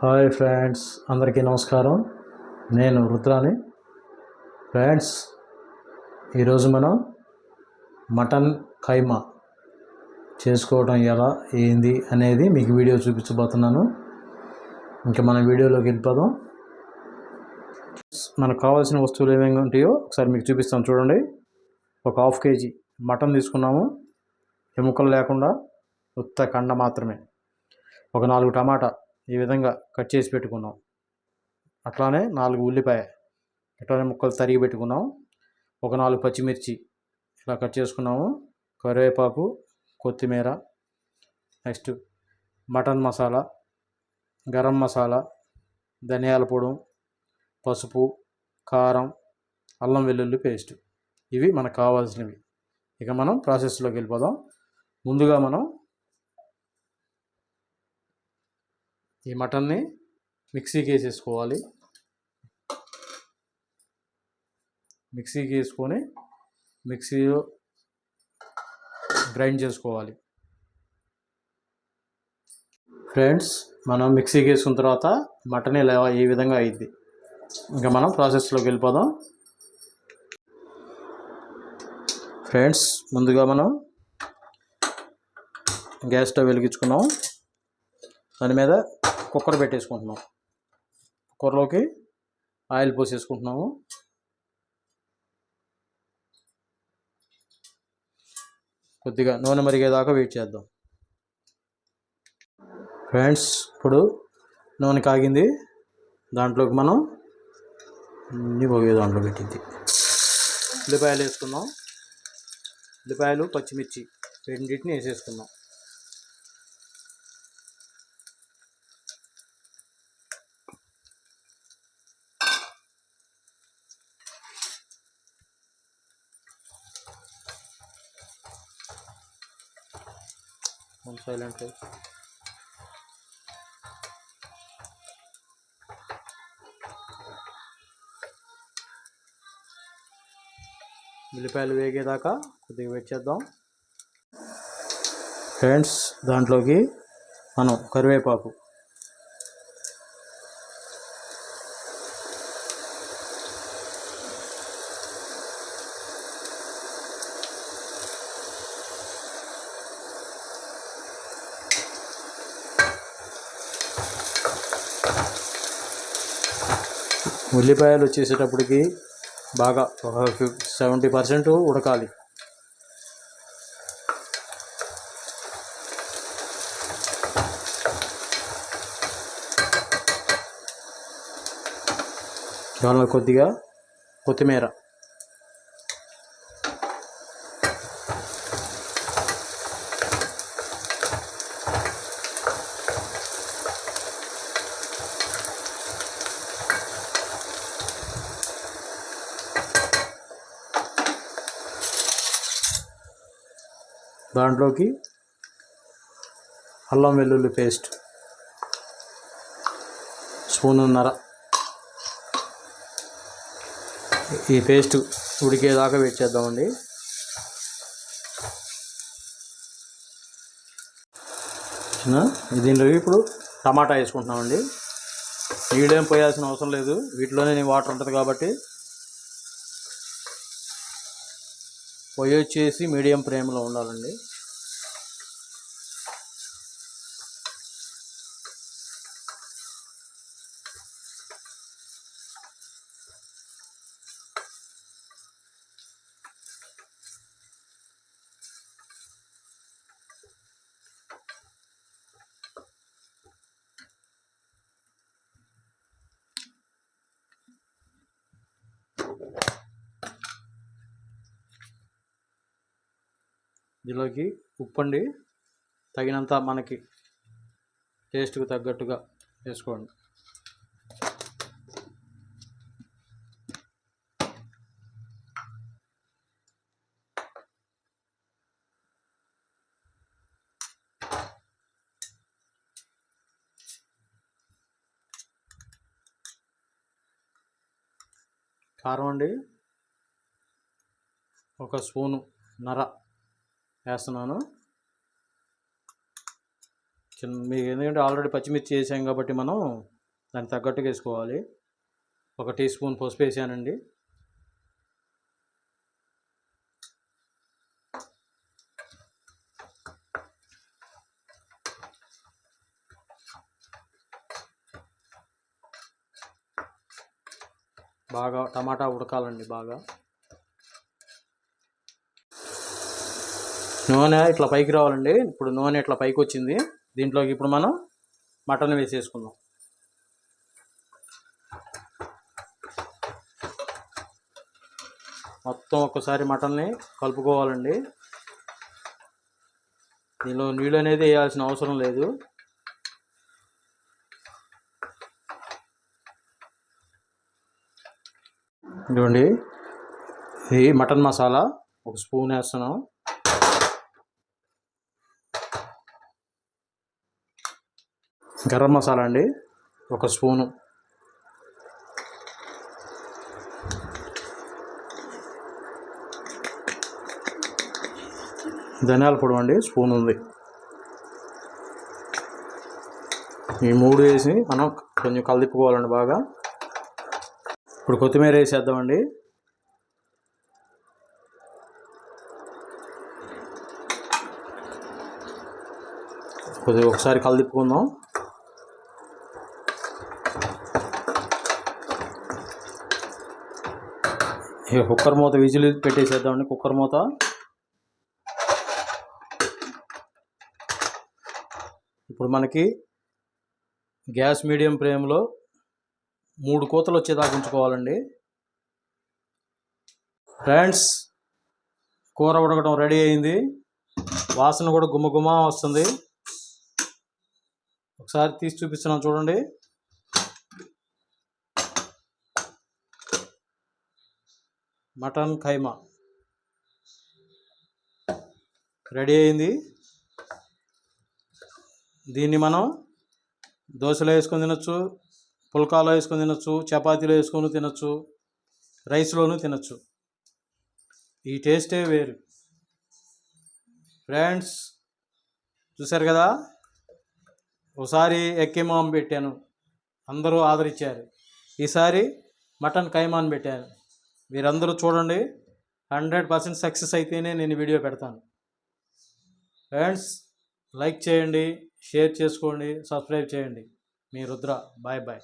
Hi friends, అందరికీ నమస్కారం. నేను రుద్రాని. ఫ్రెండ్స్, ఈరోజు మనం మటన్ కైమా చేసుకోవడం ఎలా ఏంది అనేది మీకు వీడియో చూపించబోతున్నాను. ఇంకా మన వీడియోలోకి వెళ్ళిపోదాం. మనకు కావాల్సిన వస్తువులు ఏమేమి ఉంటాయో ఒకసారి మీకు చూపిస్తాను చూడండి. ఒక 1/2 kg మటన్ తీసుకున్నాము, ఎముకలు లేకుండా ఉత్త కండ మాత్రమే. ఒక 4 టమాటా ఈ విధంగా కట్ చేసి పెట్టుకున్నాం. అట్లానే 4 ఉల్లిపాయ ఇట్లానే ముక్కలు తరిగి పెట్టుకున్నాం. ఒక 4 పచ్చిమిర్చి ఇలా కట్ చేసుకున్నాము. కరివేపాకు, కొత్తిమీర, నెక్స్ట్ మటన్ మసాలా, గరం మసాలా, ధనియాల పొడి, పసుపు, కారం, అల్లం వెల్లుల్లి పేస్ట్. ఇవి మనకు కావాల్సినవి. ఇక మనం ప్రాసెస్లోకి వెళ్ళిపోదాం. ముందుగా మనం ఈ మటన్ని మిక్సీకి వేసేసుకోవాలి. మిక్సీకి వేసుకొని మిక్సీలో గ్రైండ్ చేసుకోవాలి. ఫ్రెండ్స్, మనం మిక్సీకి వేసుకున్న తర్వాత మటన్ ఇలా ఈ విధంగా అయింది. ఇంకా మనం ప్రాసెస్లోకి వెళ్ళిపోదాం. ఫ్రెండ్స్, ముందుగా మనం గ్యాస్ స్టవ్ వెలిగించుకున్నాం. దాని మీద కుక్కర్ పెట్టేసుకుంటున్నాం. కుక్కర్లోకి ఆయిల్ పోసేసుకుంటున్నాము. కొద్దిగా నూనె మరిగేదాకా వెయిట్ చేద్దాం. ఫ్రెండ్స్, ఇప్పుడు నూనె కాగింది. దాంట్లోకి మనం దాంట్లో పెట్టింది ఉల్లిపాయలు వేసుకున్నాం. ఉల్లిపాయలు, పచ్చిమిర్చి రెండింటిని వేసేసుకున్నాం. సైలెంట్. ఉల్లిపాయలు వేగేదాకా కొద్దిగా వెయిట్ చేద్దాం. ఫ్రెండ్స్, దాంట్లోకి మనం కరివేపాకు, ఉల్లిపాయలు వచ్చేసేటప్పటికి బాగా ఒక 70% ఉడకాలి. దానిలో కొద్దిగా కొత్తిమీర, దాంట్లోకి అల్లం వెల్లుల్లి పేస్ట్ స్పూనున్నర. ఈ పేస్ట్ ఉడికేదాకా వెయిట్ చేద్దామండి. దీనిలో ఇప్పుడు టమాటా వేసుకుంటున్నామండి. నీళ్ళేం పోయాల్సిన అవసరం లేదు, వీటిలోనే వాటర్ ఉంటుంది కాబట్టి. పొయ్యి వచ్చేసి మీడియం ఫ్లేమ్లో ఉండాలండి. దీనిలోకి ఉప్పు అండి, తగినంత మనకి టేస్ట్కి తగ్గట్టుగా వేసుకోండి. కారం అండి, 1 స్పూను నర వేస్తున్నాను. మీకు ఎందుకంటే ఆల్రెడీ పచ్చిమిర్చి వేసాం కాబట్టి మనం దానికి తగ్గట్టుగా వేసుకోవాలి. 1 టీ స్పూన్ పసుపు వేసానండి. బాగా టమాటా ఉడకాలండి. బాగా నూనె ఇట్లా పైకి రావాలండి. ఇప్పుడు నూనె ఇట్లా పైకి వచ్చింది. దీంట్లోకి ఇప్పుడు మనం మటన్ వేసేసుకుందాం. మొత్తం ఒక్కసారి మటన్ని కలుపుకోవాలండి. దీనిలో నీళ్ళు అనేది వేయాల్సిన అవసరం లేదు. ఇదిగోండి, ఇది మటన్ మసాలా 1 స్పూన్ వేస్తున్నాం. గరం మసాలా అండి 1 స్పూను. ధనియాల పొడి అండి స్పూన్ ఉంది. ఈ 3 వేసి మనం కొంచెం కలిపుకోవాలండి బాగా. ఇప్పుడు కొత్తిమీర వేసేద్దామండి. కొద్దిగా ఒకసారి కలిపుకుందాం. ఇక కుక్కర్ మూత విజిల్ పెట్టేసేద్దామండి. కుక్కర్ మూత ఇప్పుడు మనకి గ్యాస్ మీడియం ఫ్లేమ్లో 3 కోతలు వచ్చేదాకా ఉంచుకోవాలండి. ఫ్రెండ్స్, కూర ఉడకడం రెడీ అయింది. వాసన కూడా గుమగుమ వస్తుంది. ఒకసారి తీసి చూపిస్తున్నాను చూడండి. మటన్ ఖైమా రెడీ అయింది. దీన్ని మనం దోశలో వేసుకొని తినచ్చు, పుల్కాలో వేసుకొని తినచ్చు, చపాతీలో వేసుకొని తినచ్చు, రైస్లోనూ తినచ్చు. ఈ టేస్టే వేరు. ఫ్రెండ్స్, చూశారు కదా, ఒకసారి ఎక్కిమాం పెట్టాను, అందరూ ఆదరించారు. ఈసారి మటన్ ఖైమాని పెట్టాను. మీరందరూ చూడండి. 100% సక్సెస్ అయితేనే నేను వీడియో పెడతాను. ఫ్రెండ్స్, లైక్ చేయండి, షేర్ చేసుకోండి, సబ్స్క్రైబ్ చేయండి. మీ రుద్ర. Bye bye.